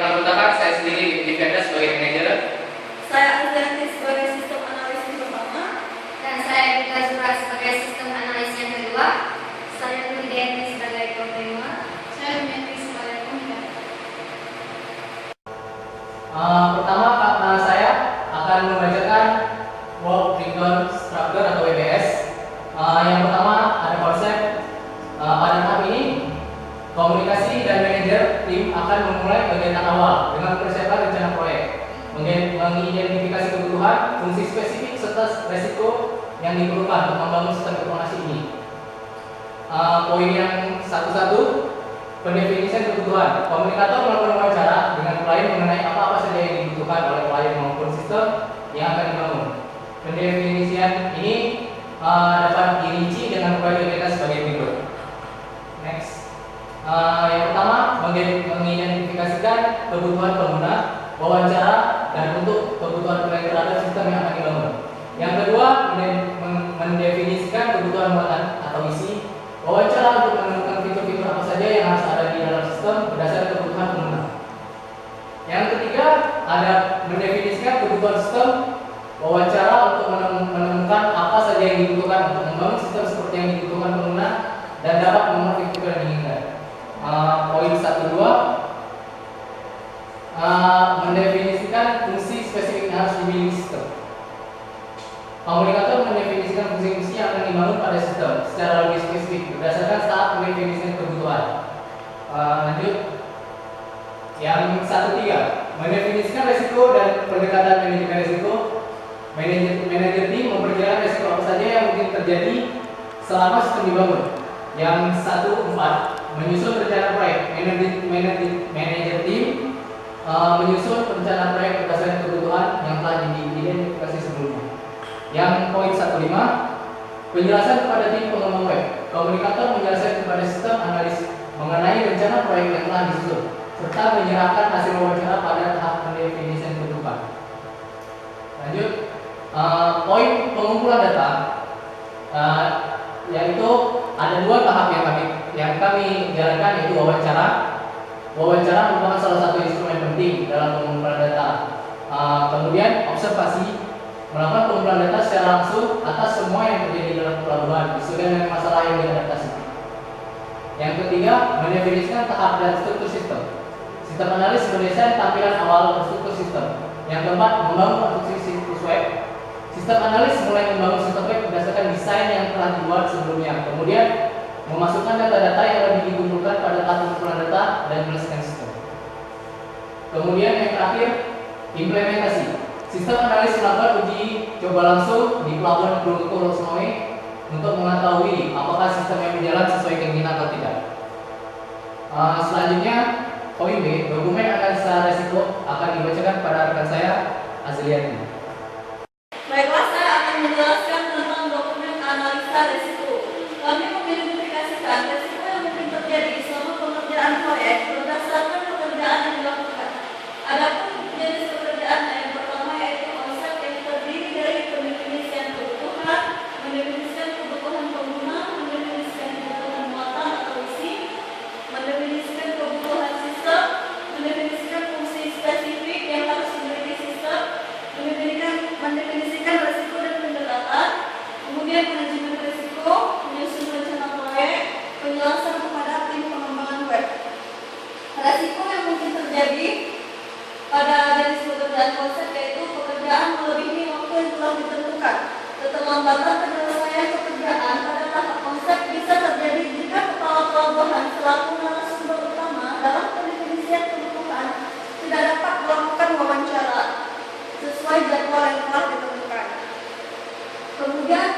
Perkenalkan pertama, saya sendiri Divenda sebagai manajer. Saya Azanti sebagai sistem analisis pertama. Dan saya Rita Zura sebagai sistem analis yang kedua. Saya Rudianti sebagai program. Saya Menti sebagai pembicara. Pertama, saya akan membacakan Work Breakdown Structure atau WBS. Yang pertama ada konsep. Pada tahap ini komunikasi dan manajer tim akan memulai kegiatan awal dengan persiapan rencana proyek, mengidentifikasi kebutuhan, fungsi spesifik serta resiko yang diperlukan untuk membangun sistem informasi ini. Poin yang satu-satu, pendefinisian kebutuhan. Komunikator melakukan wawancara dengan klien mengenai apa-apa saja yang dibutuhkan oleh klien maupun sistem yang akan dibangun. Pendefinisian ini dapat dirinci dengan proyek sebagai berikut. Next. Yang pertama, mengidentifikasikan kebutuhan pengguna, wawancara, dan untuk kebutuhan klien terhadap sistem yang akan dibangun. Yang kedua, mendefinisikan kebutuhan muatan atau isi, wawancara untuk menemukan fitur-fitur apa saja yang harus ada di dalam sistem berdasarkan kebutuhan pengguna. Yang ketiga, ada mendefinisikan kebutuhan sistem, wawancara untuk menemukan apa saja yang dibutuhkan untuk membangun sistem seperti yang dibutuhkan pengguna dan dapat memenuhi fitur yang diinginkan. Poin 1-2, mendefinisikan fungsi spesifik yang harus dimiliki sistem. Komunikator mendefinisikan fungsi-fungsi yang akan dibangun pada sistem secara lebih spesifik berdasarkan saat mendefinisikan kebutuhan. Lanjut. Yang 1-3, mendefinisikan resiko dan pendekatan manajemen resiko. Manajer tim memperkirakan resiko apa saja yang mungkin terjadi selama sistem dibangun. Yang 1-4, menyusun rencana proyek. Manajer tim menyusun rencana proyek berdasarkan kebutuhan yang telah diidentifikasi sebelumnya. Yang poin 1-5, penjelasan kepada tim pengembang web. Komunikator menjelaskan kepada sistem analis mengenai rencana proyek yang telah disusun serta menyerahkan hasil wawancara pada tahap pendefinisian kebutuhan. Lanjut. Poin pengumpulan data, yaitu ada 2 tahap yang kami jalankan, yaitu wawancara. Wawancara merupakan salah satu instrumen penting dalam pengumpulan data. Kemudian observasi, melakukan pengumpulan data secara langsung atas semua yang terjadi dalam pelabuhan sesuai dengan masalah yang diadaptasi. Yang ketiga, mendefinisikan tahap dan struktur sistem. Sistem analis mendesain tampilan awal struktur sistem. Yang keempat, membangun konstruksi situs web. Sistem analis mulai membangun sistem web berdasarkan desain yang telah dibuat sebelumnya. Kemudian memasukkan data-data yang lebih dikumpulkan pada tahap pengumpulan data dan menyelesaikan sistem. Kemudian yang terakhir, implementasi. Sistem analis melakukan uji coba langsung di pelabuhan Pulau Snowy untuk mengetahui apakah sistem yang berjalan sesuai keinginan atau tidak. Selanjutnya, poin B, dokumen analisa resiko akan dibacakan pada rekan saya, Azliani. Baiklah, saya akan menjelaskan tentang dokumen analisa risiko. Kami mengidentifikasikan risiko yang mungkin terjadi selama pengerjaan proyek berdasarkan pekerjaan yang dilakukan. Adapun jenis pekerjaan yang pertama yaitu konsep yang terdiri dari pendefinisian kebutuhan, mendefinisikan kebutuhan pengguna, mendefinisikan kebutuhan muatan atau isi, mendefinisikan kebutuhan sistem, mendefinisikan fungsi spesifik yang harus dimiliki sistem, mendefinisikan resiko dan pendekatan, kemudian manajemen resiko, menyusun rencana proyek, penjelasan kepada tim pengembangan web. Resiko yang mungkin terjadi pada jenis pekerjaan konsep yaitu pekerjaan melebihi waktu yang telah ditentukan. Keterlambatan penyelesaian pekerjaan pada tahap konsep bisa terjadi jika kepala pelabuhan selaku narasumber utama dalam pendefinisian kebutuhan tidak dapat melakukan wawancara sesuai jadwal yang telah ditentukan. Kemudian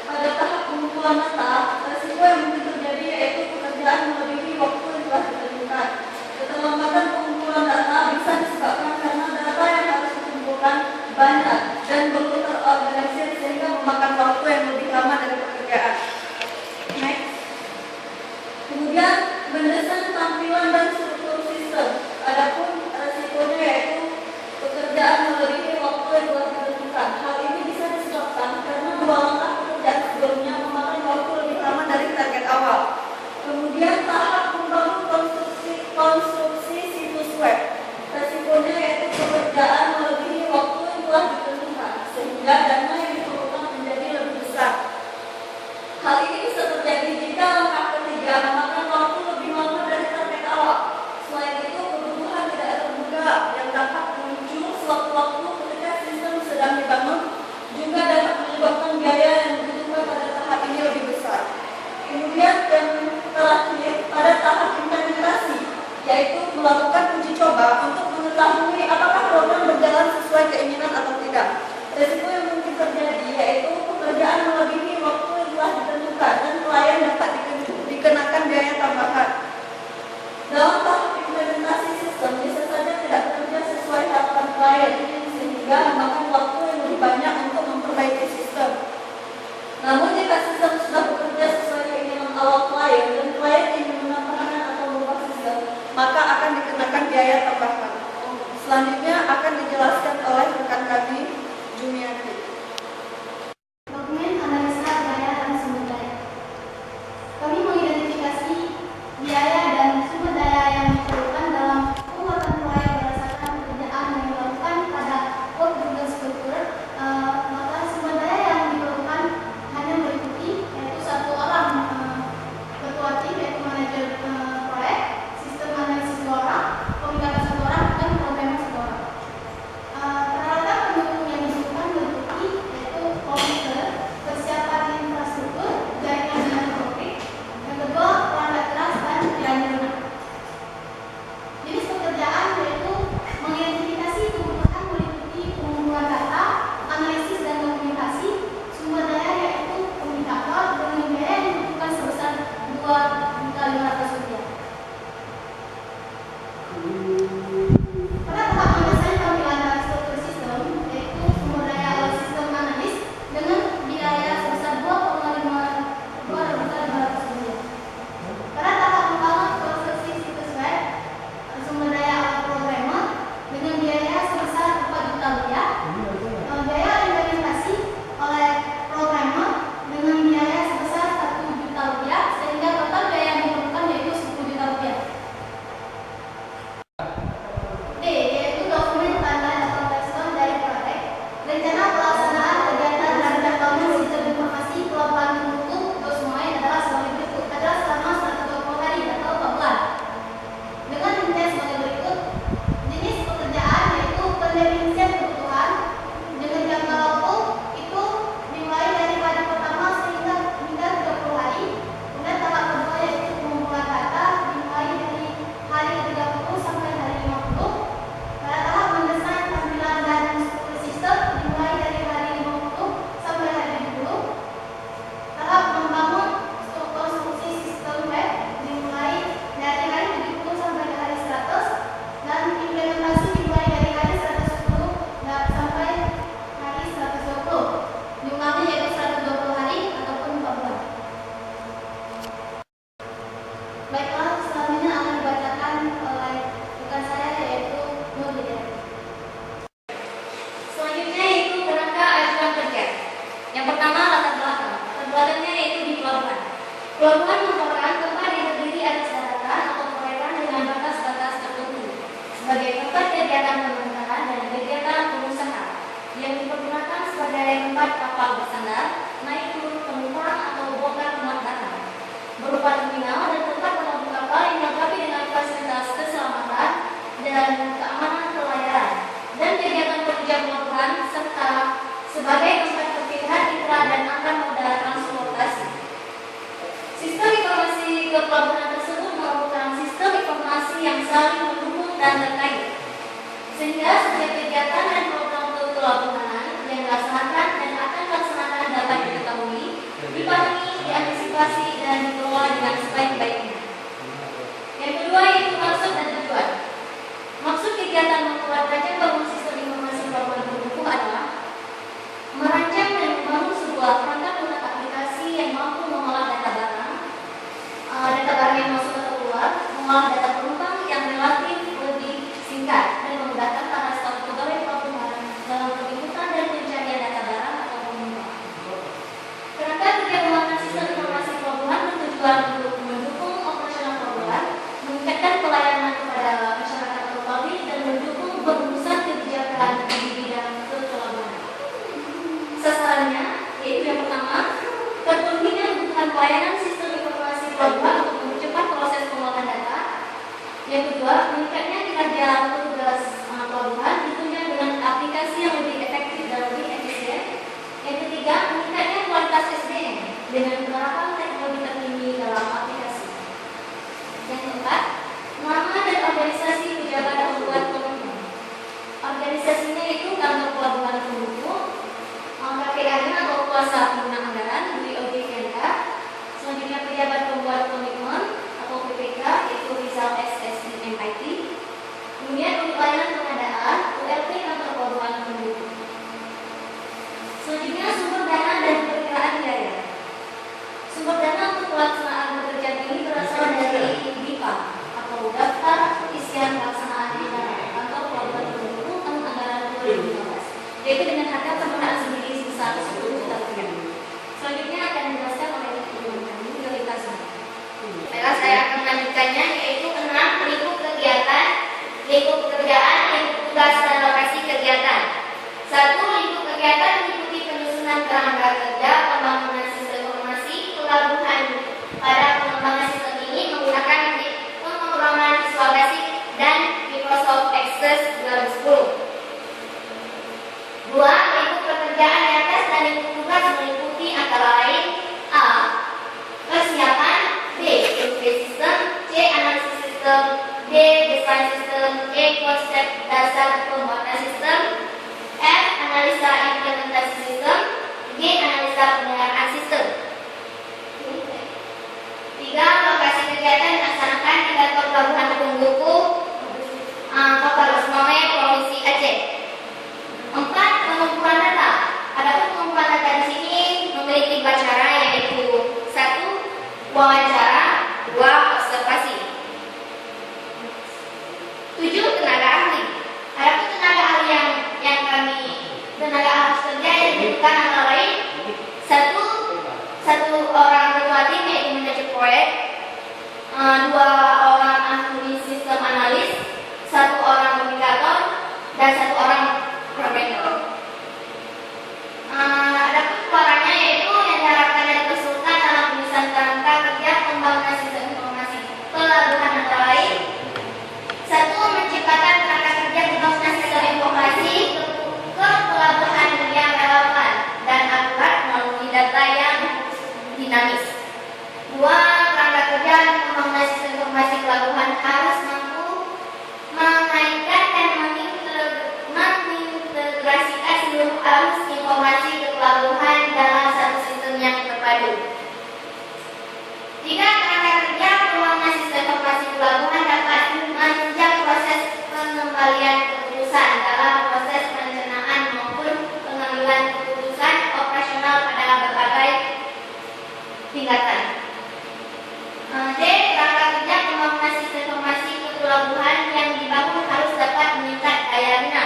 pada tahap pengumpulan data, resiko yang mungkin terjadi yaitu pekerjaan melebihi waktu yang telah ditentukan. Keterlambatan pengumpulan data bisa disebabkan karena data yang harus dikumpulkan banyak dan perlu terorganisir sehingga memakan waktu yang lebih lama dari pekerjaan. Next. Kemudian mendesain tampilan dan struktur sistem. Adapun resikonya yaitu pekerjaan melebihi waktu yang telah ditentukan. Hal ini bisa disebabkan karena 2 langkah pekerjaan sebelumnya memakan waktu juga yang dapat muncul sewaktu-waktu ketika sistem sedang dibangun juga dapat menyebabkan biaya yang dibutuhkan pada tahap ini lebih besar. Kemudian yang terakhir pada tahap implementasi, yaitu melakukan uji coba untuk mengetahui apakah program berjalan sesuai keinginan atau tidak. Risiko yang mungkin terjadi yaitu pekerjaan melebihi waktu yang telah ditentukan dan klien dapat dikenakan biaya tambahan. Dalam tahap implementasi sistem bisa saja tidak bekerja sesuai harapan klien sehingga memakan waktu yang lebih banyak untuk memperbaiki sistem. Namun jika sistem sudah bekerja sesuai keinginan awal klien dan klien ingin menambahkan atau mengubah sistem, maka akan dikenakan biaya tambahan. Selanjutnya akan dijelaskan oleh rekan kami, Jumiati. Dokumen analisa biaya dan sumber daya. Kami mengidentifikasi biaya dan sumber daya yang diperlukan dalam pembuatan proyek berdasarkan pekerjaan yang dilakukan pada work driven struktur. Maka sumber daya yang diperlukan hanya meliputi yaitu satu orang ketua tim yaitu manajer proyek, sistem analisis 2 orang, komunikator 1 orang, dan programmer 1 orang. Peralatan pendukung yang dibutuhkan meliputi yaitu komputer, persiapan infrastruktur, jaringan dan listrik. Yang kedua, perangkat keras dan piranti lunak. Jenis pekerjaan yaitu mengidentifikasi kebutuhan meliputi pengumpulan data, analisis dan dokumentasi. Sumber daya yaitu komunikator dengan biaya yang dibutuhkan sebesar Rp2.500.000. Pada tahap mendesain tampilan dan struktur sistem, yaitu sumber daya awal sistem analis dengan biaya sebesar Rp2.500.000. Pada tahap membangun konstruksi situs web, sumber daya awal programmer dengan biaya sebesar Rp4.000.000. Biaya implementasi oleh programmer dengan biaya sebesar Rp1.000.000 sehingga total biaya yang diperlukan yaitu Rp10.000.000. D. Yaitu dokumen timeline atau milestone dari proyek. Rencana pelaksanaan kegiatan dan jadwalnya sistem informasi pelabuhan untuk Bosmoen adalah sebagai berikut. Adalah selama 120 hari atau 4 bulan. Dengan rincian sebagai berikut. Jenis pekerjaan yaitu pendefinisian kebutuhan dengan jangka waktu itu dimulai dari hari pertama hingga 30 hari. Kemudian tahap kedua yaitu pengumpulan data dimulai dari hari ke-30 sampai hari 50. Pada tahap mendesain tampilan dan struktur sistem dimulai dari hari 50 sampai hari 70. Tahap membangun konstruksi sistem web dimulai dari hari 70 sampai hari 100 dan implementasi dimulai dari hari 110 dan sampai hari 120. Jumlahnya yaitu 120 hari ataupun 4 bulan. Baiklah, selanjutnya akan dibacakan oleh rekan saya yaitu Nur Hidayat. Selanjutnya yaitu kerangka ajuan kerja. Yang pertama latar belakang. Latar belakangnya yaitu di pelabuhan. Pelabuhan merupakan tempat yang terdiri atas daratan atau perairan dengan batas-batas tertentu sebagai tempat kegiatan pemerintahan dan kegiatan pengusaha yang dipergunakan sebagai tempat kapal bersandar, naik turun penumpang atau bongkar muat barang, berupa terminal dan tempat menampung kapal yang dilengkapi dengan fasilitas keselamatan dan keamanan pelayaran dan kegiatan pekerja pelabuhan serta sebagai tempat perpindahan intra dan antar moda transportasi. Sistem informasi kepelabuhan tersebut merupakan sistem informasi yang saling mendukung dan terkait, sehingga setiap kegiatan dan program kepelabuhanan yang dilaksanakan dan akan dilaksanakan dapat diketahui, dipahami, diantisipasi, dan dikelola dengan sebaik-baiknya. Yang kedua yaitu maksud dan tujuan. Maksud kegiatan membuat rancang bangun sistem informasi pelabuhan berbuku adalah merancang dan membangun sebuah perangkat lunak aplikasi yang mampu mengolah data barang yang masuk atau keluar, mengolah data penumpang yang relatif lebih singkat dan memudahkan para staf pegawai pelabuhan dalam penginputan dan pencarian data barang atau penumpang. Kerangka kerja pembangunan sistem informasi pelabuhan bertujuan untuk mendukung operasional pelabuhan, meningkatkan pelayanan kepada masyarakat atau publik dan mendukung berusaha kuasa pengguna anggaran, Dwi Ogi Fianka. Selanjutnya pejabat pembuat komitmen atau PPK, yaitu Rizal SSI MIT. Kemudian unit layanan pengadaan, ULP kantor pelabuhan penduduk. Selanjutnya sumber dana dan perkiraan biaya. Sumber dana untuk pelaksanaan bekerja ini berasal dari DIPA atau Daftar Isian Pelaksanaan Anggaran Kantor Pelabuhan Penduduk tahun anggaran 2015, yaitu dengan harga penggunaan sendiri sebesar 10 juta rupiah. Selanjutnya akan dijelaskan oleh teman kami Yolita Zahra. Baiklah, saya akan melanjutkannya, yaitu 6 lingkup kegiatan, lingkup pekerjaan, lingkup tugas dan lokasi kegiatan. 1. Lingkup kegiatan meliputi penyusunan kerangka kerja, pembangunan sistem informasi pelabuhan. Pada pengembangan sistem ini menggunakan pemrograman Visual Basic dan Microsoft Access 2010. 2. Lingkup pekerjaan di atas dan lingkup tugas meliputi antara lain: A. Persiapan, B. Survei sistem, C. Analisis sistem, D. Desain sistem, E. Konsep dasar pembuatan sistem, F. Analisa implementasi sistem, G. Analisa penyelenggaraan sistem. 3. Lokasi kegiatan dilaksanakan di kantor pelabuhan Tungguku, Kota Losmame, Provinsi Aceh. 4. Pengumpulan data. Adapun pengumpulan data di sini memiliki 2 cara, yaitu 1. Wawancara, 2. Observasi. 7. Tenaga ahli. Adapun tenaga ahli yang kami tenaga ahli kerja yang dibutuhkan antara lain: 1 orang ketua tim yaitu manajer proyek, 2 orang ahli sistem analis, 1 orang komunikator, dan 1 orang programmer. Adapun suaranya yaitu yang diharapkan dari konsultan dalam penyusunan kerangka kerja pembangunan sistem informasi pelabuhan antara lain: 1. Menciptakan kerangka kerja pembangunan sistem informasi ke pelabuhan yang relevan dan akurat melalui data yang dinamis. 2. Kerangka kerja pembangunan sistem informasi pelabuhan harus mampu mengaitkan dan mengintegrasikan seluruh arus informasi ke pelabuhan dalam satu sistem yang terpadu. 3. Kerangka kerja pembangunan sistem informasi pelabuhan dapat menunjang proses pengembalian keputusan dalam proses perencanaan maupun pengambilan keputusan operasional pada berbagai tingkatan. D. Kerangka kerja pembangunan sistem informasi ke pelabuhan yang dibangun harus dapat meningkat daya bina.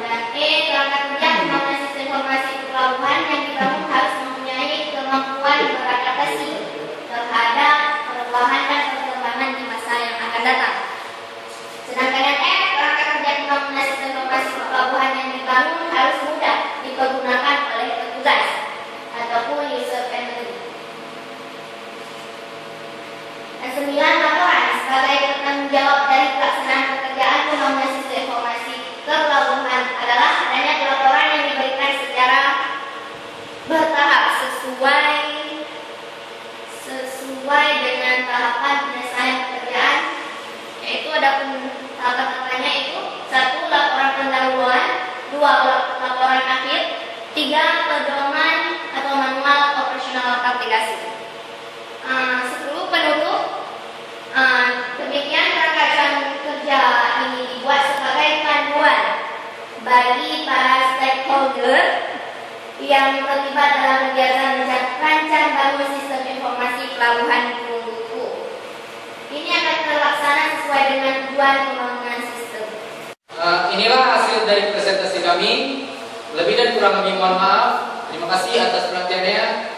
Dan E. Kerangka kerja pembangunan sistem informasi ke pelabuhan yang dibangun harus mempunyai kemampuan beradaptasi terhadap perubahan dan perkembangan di masa yang akan datang. Sedangkan yang F. Kerangka kerja pembangunan sistem informasi ke pelabuhan yang dibangun harus mudah dipergunakan oleh petugas ataupun user friendly. Dan 9. Laporan. Sebagai bertanggung jawab dari pelaksanaan pekerjaan pembangunan sistem informasi ke pelabuhan adalah adanya laporan yang diberikan secara bertahap sesuai dengan tahapan penyelesaian pekerjaan, yaitu ada tahapan-tahapannya itu: 1. Laporan pendahuluan, 2. Laporan akhir, 3. Pedoman atau manual operasional aplikasi. 10. Penutup. Demikian kerangka kerja ini dibuat sebagai panduan bagi para stakeholder yang terlibat dalam kegiatan rancang bangun sistem informasi pelabuhan Tungguku. Ini akan terlaksana sesuai dengan tujuan pembangunan sistem. Inilah hasil dari presentasi kami. Lebih dan kurang kami mohon maaf. Terima kasih atas perhatiannya.